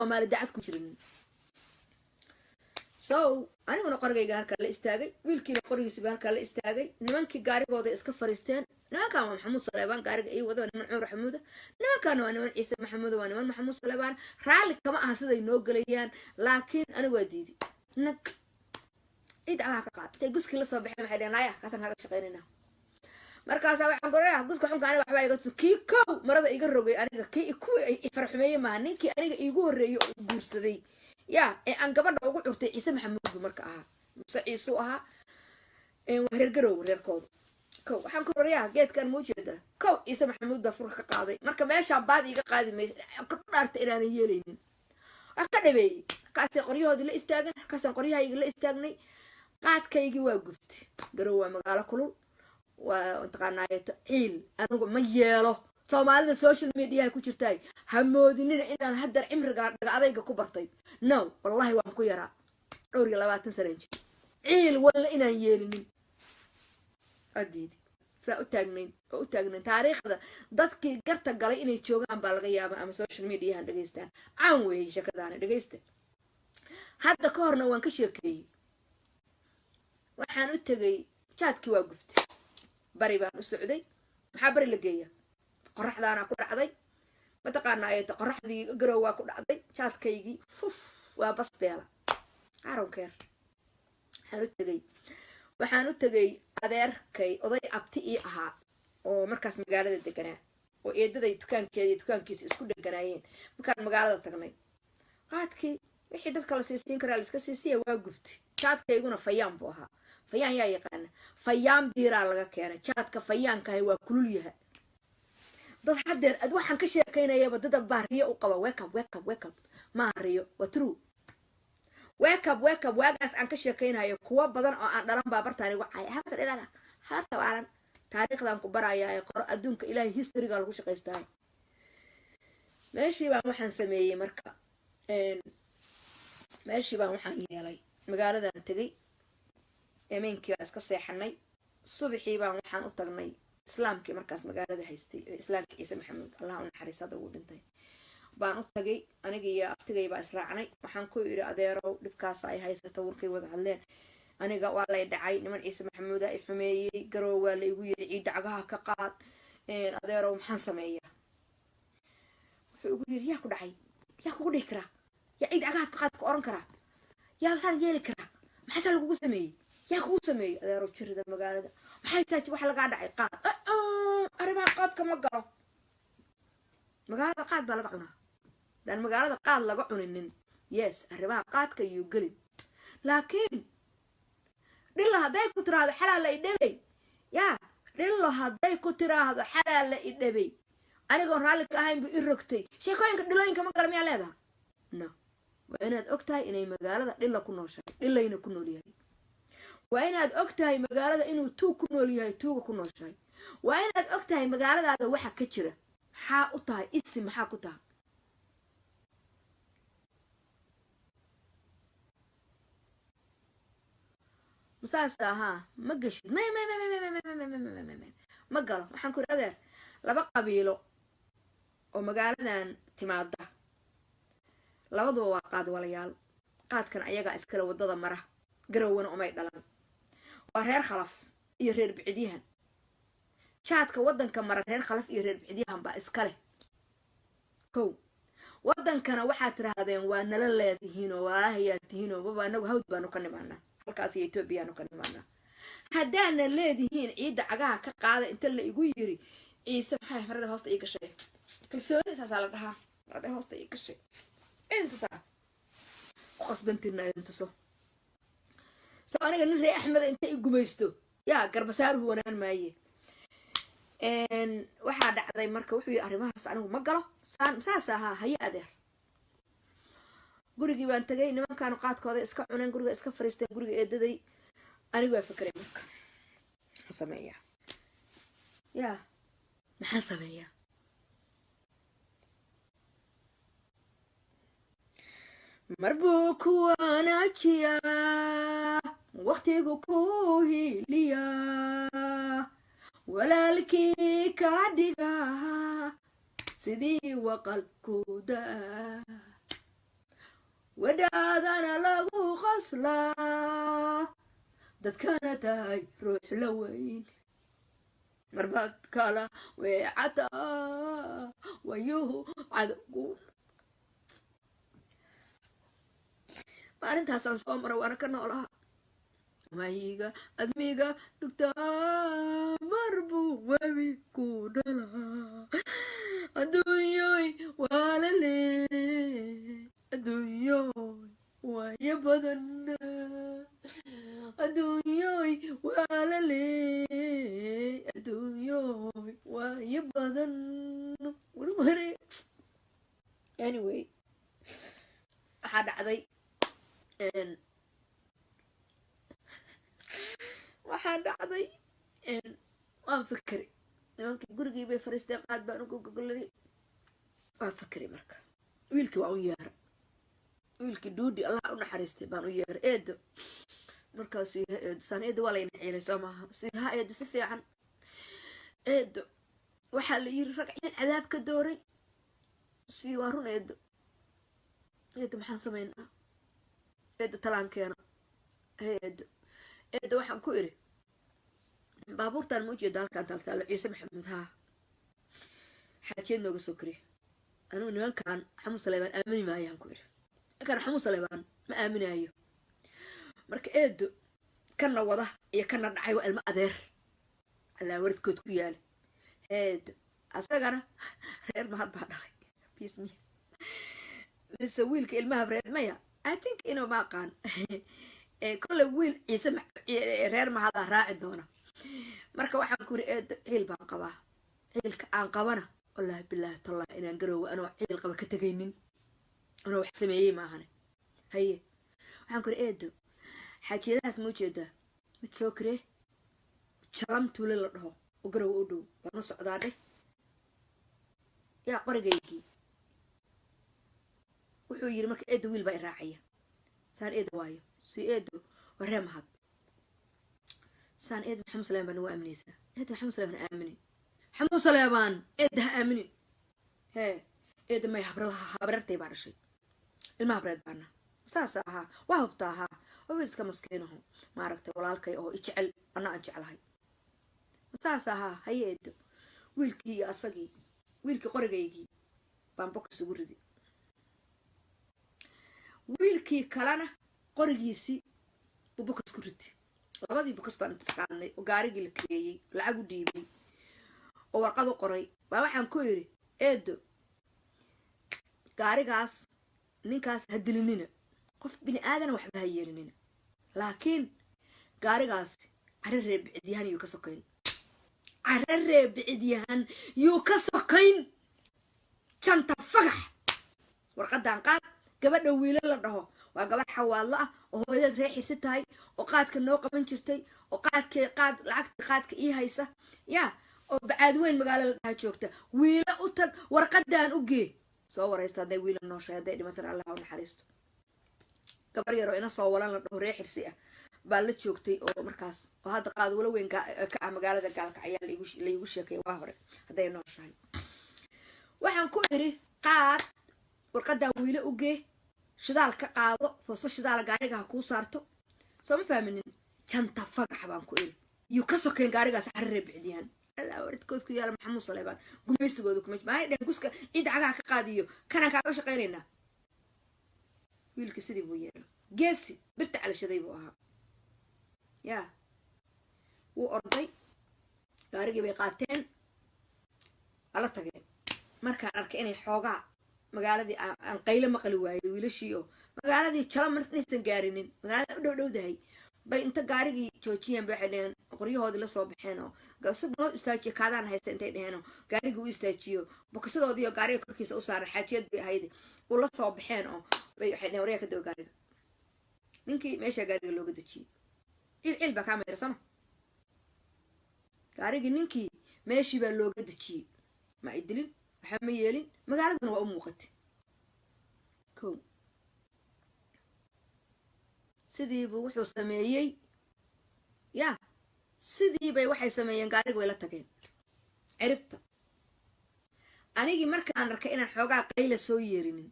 Soomaali dacad ku jirin so aniguna qorigayga halka la istaagay wiilkiina qorigiisa halka la istaagay nimankii gaarigooda iska fariisteen nimankan waa maxamuud Saleebaan gaariga ay wado niman Cumar Xamuud nimankan waa niman Ciise Maxamuud waa niman maxamuud Saleebaan raali kama aha siday noo galayaan laakiin anigu waa diiday nag cid aha ka qaatay guski la soo baxay maxay dhanaaya kaasan haga shaqeynayna markaas waxaan qoraa guska xunka aniga waxba iga kii kow marada iga rogay aniga kii ku farxumeeyay ma ninkii aniga iigu horeeyay oo guursaday يا أنا قبل أقول عرتي عيسى محمود بمركة عيسى وها وهرجرو هرجرو كو حنكون ريا جيت كان موجودة كو عيسى محمود ده فرق قاضي مركة ماشى بعد يجا قاضي ماشي قررت إلى أن يلين أكاديمي كاس قريه هذا اللي استاجن كاس قريه هاي اللي استاجني قعد كيجي وقفت جروا مقالة كله وانتقلنا عيل أنا مياله Soomaalida social media ku jirtay hamoodinina inaan hadda cimriga dhaqadayga ku bartay no wallahi waan ku yaraa dhowr iyo 20 sano ciil wala inaan yeelinin adiidi saa u taagnayn taariikhda dadkii garta galay inay joogaan baa laga yaabaa ama social media han dhageystaan aan weey shakadaana dhageysta hadda ka horna waan ka sheekeeyay waxaan u tagay chatki waa guftay bari baan u socday maxaa bari la geeyaa qorraxdaana ku dhacday mataqaana ay qorraxdii garow waa ku dhacday jaadkaygii waa bas beela aronkeer waxaan u tagay adeerkay oday abti ii ahaa oo markaas magaalada deganaa oo eedaday dukaankiisa isku dhaganaayeen markaan magaalada tagnay qaadkii wixii dadka la siisiin karaa la iska siisiya waa guftay jaadkayguna fayaan buu ahaa fayaan yaa yaqaana fayaan biiraa laga keenay jaadka fayaankahay waa kulul yahay dad hadeer ad waxaan ka sheekaynayaba dad baariyo u qaba wake up ma riyo waa true wake up waagaas aan ka sheekaynayo kuwa badan oo aan dhalan baabartaan igu cay halka dheeraada harta waaran taariikhdan ku barayaa qor adduunka ilaahay historyga lagu shaqeystaa meeshii baan waxaan sameeyay marka meeshii baan waxaan yeelay magaaladan tagay eemeenkii iska seexanay subaxii baan waxaan u tagnay islaamkii markaas magaalada haystay islaamkii Ciise Maxamuud Allah u naxariisada ugu dhintay baan u tagay aniga iyo aftigay baa israacnay waxaan ku yiri adeerow dhibkaas ay haysato warkay wada hadleen aniga waa la dhacay niman Ciise Maxamuud ay xumeeyay garow waa la igu yiri ciid dacagaha ka qaad adeerow maxaan sameeyaa wuxuu ugu yiri yaa ku dhacay yaa ku dhigi kara yaa ciid dacagaha ka qaad ku oran kara yaa waxaan yeeli kara maxaa lagu sameeyay yaa ku sameeyay adeerow jirida magaalada maxay tahay wax laga dhacay qaad arrimaha qaadka ma galo magaalada qaad baa laga cunaa dan magaalada qaad laga cuninin yes arrimaha qaadka iyo galin laakiin dhilla haday ku tiraahdo xalaal ay dhabay yaa dhilla haday ku tiraahdo xalaal ay dhabay aniga raali ka ahayn buu irogtay sheekooyinka dhilooyinka ma garamiya leedahay no waa inaad ogtahay inay magaalada dhilla ku nooshahay dhillayna ku nool yahay waa inaad ogtahay magaalada inuu tuug ku nool yahay tuuga ku nooshahay waa inaad ogtahay magaaladaada waxa ka jira maxaa u tahay isim maxaa ku tahay musaasa ahaa ma gashid ma galo waxaan ku adeer laba qabiilo oo magaaladan timaada labaduba waa qaad walayaal qaadkan ayaga iskala wadada mara garowna umay dhalan waa reer khalaf iyo reer bicdiyahan jaadka wadanka mara reer khalaf iyo reer bicdiyahan baa iska leh kow wadankana waxaad tirahdeen waa nala leedihiin oo walaahayaad tihiin oo baba anagu hawd baanu ka nimaanaa halkaas iyo Itoobiyaanu ka nimaanaa haddaana leedihiin ciida cagaha ka qaada inta la igu yiri Ciise maxay marada hoosta ii gashay kalsooni saas la dhahaa marada hoosta ii gashay inta saa qasbantina inta soo aniga nin reer Axmed inta i gumaysto yaa garbasaaruhu wanaan maaye waxaa dhacday marka wuxuu yiri arrimahaas anigu ma galo saas ahaa haya adeer gurigii baan tagay nimankaan qaadkooda iska cuneen guriga iska fariisteen guriga eedaday anigu waa fikray marka sameeyaa yaa maxaan sameeyaa marbuu ku wanaajiyaa waqtigu ku hiliyaa walaalkii ka dhigaa sidii waqalkooda ودادنا لغو خصلا dadkana tahay ruux la weyn marbaad kala weecata wayuhu cadowgu maalintaasaan soo mara waana ka noolaha mayiga admiga dhugtaa marbuu webi ku dhalaa adduunyoy waa la lee adduunyoy waayo badan adduunyoy waa la lee adduunyoy waayo badan warware anyway waxaa dhacday waan fikri nimankii gurigii bay fariisteen qaad baan ugu gogolay waan fikri marka wiilkii waa u yeera wiilkii duudi allah u naxariistay baan u yeeray eedo markaasuu yahay eedo saan eedo waa layna ciilay soo maaha suu yahaa eedo si fiican eedo waxaa la yiri rag ciidan cadaab ka dooray sii waa run eedo maxaan samaynaa eedo talaankeena eedo waxaan ku iri baabuurtaan ma ujeeda halkaan taaltaalo ciise maxamuud haa xaajeed nooga soo kariya anugu nimankan xamuud saleebaan aamini maayaan ku iri nimankan xamuud saleebaan ma aaminaayo marka eedo kana wada iyo kana dhacay waa ilmo adeer allaa waradkood ku yaala eedo asagana reer mahad baa dhalay bismi mise wiilka ilmaha reer maya I think inuu ma aqaan kolle wiil ciise reer mahadaa raaci doona marka waxaan ku iri eedo ciil baan qabaa ciilka aan qabana wallaahi bilaahi tallahi inaan garoowa anoo ciil qaba ka tegaynin anoo wax sameeyey maahane haye waxaan ku iri eedo xaajiyadahaas ma ujeedaa mid soo karee jalam tuule la dhaho oo garoowa u dhow baan u socdaa dheh yaa qorigaygii wuxuu yiri marka eedo wiil baa i raacaya saan eedo waayo si eedo waree mahad saan eedo maxamuud saleebaan baa nagu aaminaysaa eedo maxamuud saleebaan aaminin maxamuud saleebaan eedo ha aaminin hee eedo may habrartay baa dhashay ilma habreed baana saas ahaa waa hubta ahaa waa wiil iska maskiinaho maaragtay walaalkay oo i jecel anna aan jeclahay saas ahaa haye eedo wiilkii iyo asagii wiilkii qorigaygii baan bokas ugu ridi wiilkii kalena qorigiisii buu bokas ku ridi labadii bokas baan intas qaadnay oo gaarigii la kareeyey lacag u dhiibay oo warqad u qoray baa waxaan ku iri eedo gaarigaas ninkaas ha dilinina qof bini aadana waxba ha yeelinina laakiin gaarigaas carre reer bicid yahan yuu ka sokayn carre reer bicid yahan yuu ka sokayn janta fagax warqadan qaad gabadha wiila la dhaho waa gabadh xawaadlo ah oo hooyadeed reexisi tahay oo qaadka noo qaban jirtay oo lacagta qaadka ii haysa yaa oo bacaad weyn magaalo la dhaha joogta wiila u tag warqadan u gee soo waraysta hadday wiila nooshay hadday dhimatan allah u naxariisto gabar yaroo ina soo walan la dhaho reexirsi ah baa la joogtay oo markaas oo hadda qaad wala weyn ka ah magaalada gaalka ayaa laygu sheekay waa hore hadday nooshahay waxaan ku iri qaad warqadan wiila u gee shidaal ka qaado foosto shidaala gaarigaha kuu saarto soo ma faaminin janta fagax baan ku iri yuu ka sokayn gaarigaas xarre bicdiyan allaa waradkood ku yaala maxamuud saleebaan gumaysigooda kuma maay dhan guska ciid cagaha ka qaadiyo kanaan kaaga shaqaynaynaa wiilkii sidii buu yeela geesi birta calashaday buu ahaa yaa wuu orday gaarigii bay qaateen ala tageen markaan arkay inay xoogaa magaaladii aan qaylo maqli waayey wiilashii oo magaaladii jala marnaysan gaarinin magaalada u dhowdahay bay inta gaarigii joojiyeen bay waxay dheheen qoryahoodii lasoo baxeen oo gasub noo istaajiyo kaadaan haysta intay dheheenoo gaarigii u istaajiyo bokasadoodii oo gaariga korkiisa u saaran xaajiyad bay ahayd uu la soo baxeen oo bay waxay dheheen waryaa ka dawa gaariga ninkii meeshaa gaariga looga dejiyey ciil baa kaa meersama gaarigii ninkii meeshii baa looga dejiyey ma ay dilin waxaa ma yeelin magaaladana waa u muuqatay kow sidiibuu wuxuu sameeyey yaa sidiibay waxay sameeyeen gaariga way la tageen ciribta anigii markaan arkay inaan xoogaa qayla soo yeerinin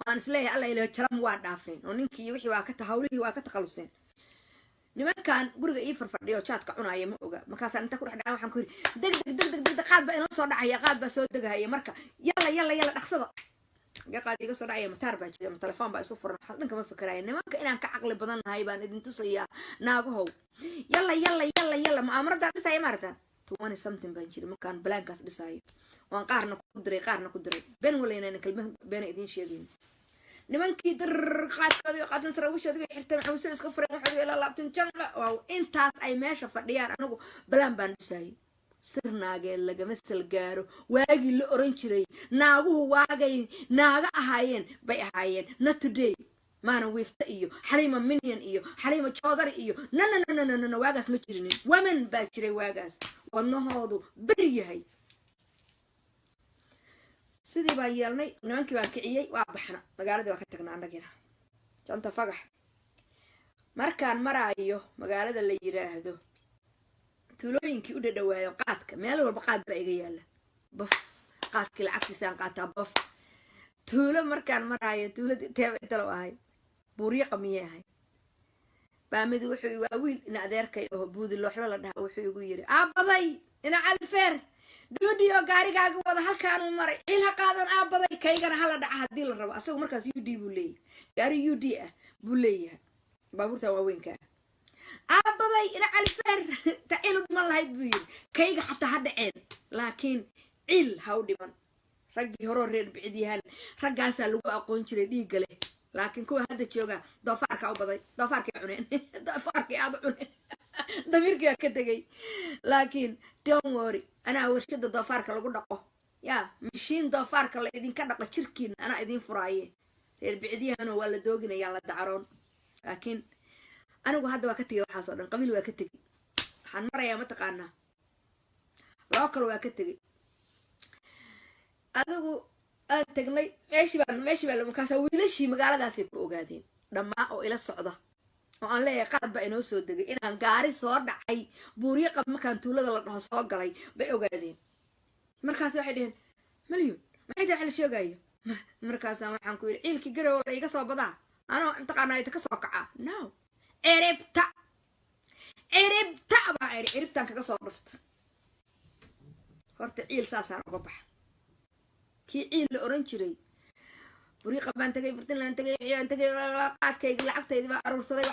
aan isleeyahay alla ilaa jaram waa dhaafeen oo ninkii wixii waa ka tahawlihii waa ka takhaluseen nimankan guriga ii farfadhiyo jaadka cunaaya ma oga markaasaan inta ku dhex dhacay waxaan ku yiri deg qaad baa inoo soo dhacaya qaad baa soo degahaya marka yalla dhaqsada qaad iga soo dhacaya mataar baa jira telefoon baa isu furan waxa dhanka ma fikiraya nimanka inaan ka caqli badan nahay baan idin tusayaa naagahow yalla maamarada dhisay maarta 20 something baan jira markaan balaankaas dhisaayo waan qaarna ku diray ben walaynaan kalmad been idin sheegin nimankii dar qaadkooda sarawishooda way xirteen xawsada iska fureen waxa ila laabtin jamla waaw intaas ay meesha fadhiyaan anagu balaan baan dhisay sirnaagee lagama salgaaro waagi la oran jiray naaguhu waagay naaga ahaayeen bay ahaayeen not today maana wiifta iyo xalima million iyo xalima joodar iyo na waagaas ma jirin women baa jiray waagaas wadnahoodu bari yahay sidii baan yeelnay nimankii baan kiciyay waa baxna magaaladii waa ka tagnaa annagina janta fagax markaan maraayo magaalada la yiraahdo tuulooyinkii u dhadhawaayo qaadka meel walba qaad baa iga yaala baf qaadkii lacagtiisaan qaataa baf tuulo markaan maraayo tuuladii teeba intalo ahay buuriye qamiyey ahay baamidi wuxuu waa wiil ina adeerkay oo buudi looxlo la dhaha wuxuu igu yiri aabaday ina calfeer duudiyo gaarigaaga wada halkaan u maray ilha qaadan aabaday kaygana hala dhaca hadii la rabo asagu markaas UD buu leeyahay gaari UD ah buu leeyahay baabuurta waaweynka aabaday ina calfeer ta ilu dhiman lahayd buu yiri kayga xataa ha dhaceen laakiin il ha u dhiman raggii hore reer bicdiyahan raggaasaa lagu aqoon jiray dhiigga leh laakiin kuwa hadda jooga doofaarka u baday doofaarkay cuneen doofaarkay aad cuneen damirkii ka tagay laakiin don't worry ana warshada doofaarka lagu dhaqo ya mashiin doofaarka la idinka dhaqo jirkiin ana idin furaaye reer bicdiyahan waa la dooginayaa la dacaroon laakiin anigu hadda waa ka tagay waxaas oo dhan qabiil waa ka tagay waxaan marayaa ma taqaanaa loo kale waa ka tagay adigu aan tagnay meeshii baa markaas wiilashii magaaladaasay ku ogaadeen dhammaa oo ila socda oo aan leeyahay qaad baa inoo soo degay inaan gaari soo dhacay buuriye qab markaan tuulada la dhaho soo galay bay ogaadeen markaas waxay dhaheen maliyun maxay tahay la sheegayo markaasaan waxaan ku yiri ciilkii garow la iga soo badaa anoo intaqaanaa ita ka soo kacaa no ciribta baa ciribtaan kaga soo dhufta horta ciil saasaan uga baxa kii ciil la oran jiray buuriye qabaan tagay furtin laan tagay ciyaan tagay qaadkayga lacagtayda baa aruursaday